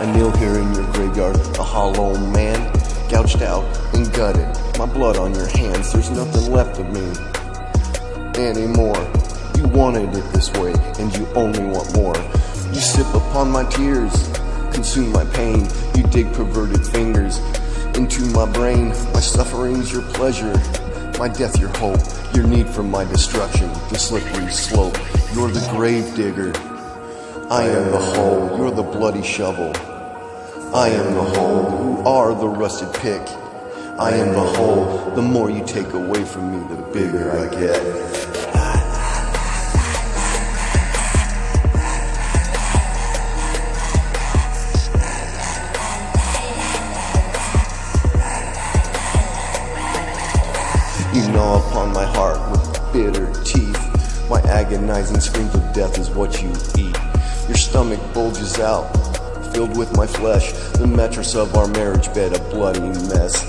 I kneel here in your graveyard, a hollow man, gouged out and gutted. My blood on your hands, there's nothing left of me anymore. You wanted it this way, and you only want more. You sip upon my tears, consume my pain. You dig perverted fingers into my brain. My suffering's your pleasure, my death your hope, your need for my destruction, the slippery slope. You're the grave digger, I am the hole. You're the bloody shovel, I am the hole. You are the rusted pick, I am the hole. The more you take away from me, the bigger I get. You gnaw upon my heart with bitter teeth. My agonizing screams of death is what you eat. Your stomach bulges out, filled with my flesh. The mattress of our marriage bed, a bloody mess.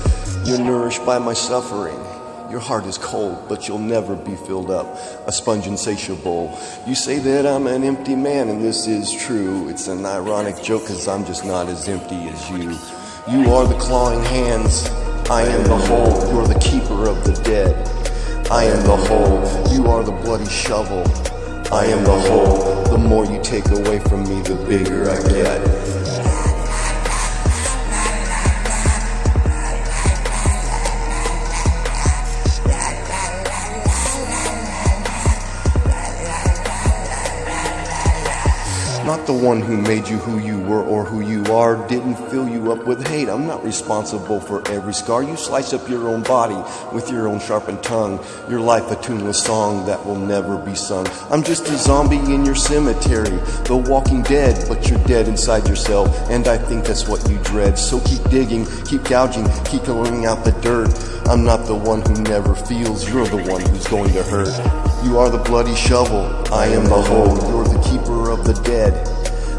You're nourished by my suffering. Your heart is cold, but you'll never be filled up, a sponge insatiable. You say that I'm an empty man, and this is true. It's an ironic joke, 'cause I'm just not as empty as you. You are the clawing hands, I am the hole. You're the keeper of the dead, I am the hole. You are the bloody shovel, I am the hole. The more you take away from me, the bigger I get. Not the one who made you who you were or who you are, didn't fill you up with hate. I'm not responsible for every scar. You slice up your own body with your own sharpened tongue. Your life a tuneless song that will never be sung. I'm just a zombie in your cemetery, the walking dead, but you're dead inside yourself, and I think that's what you dread. So keep digging, keep gouging, keep pulling out the dirt. I'm not the one who never feels, you're the one who's going to hurt. You are the bloody shovel, I am the hole. You're the keeper of the dead,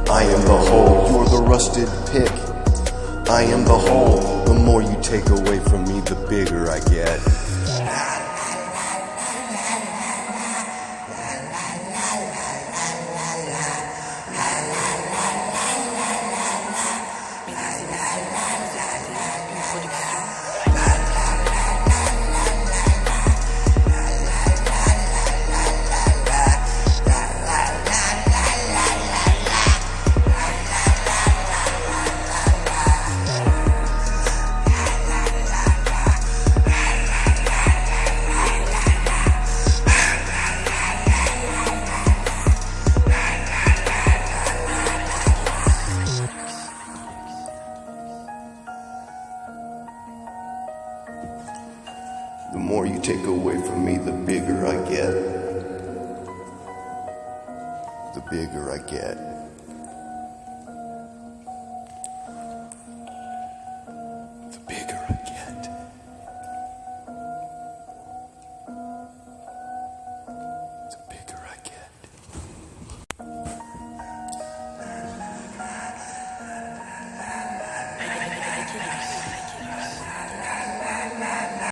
I am the hole. You're the rusted pick, I am the hole. The more you take away from me, the bigger I get. The more you take away from me, the bigger I get. The bigger I get.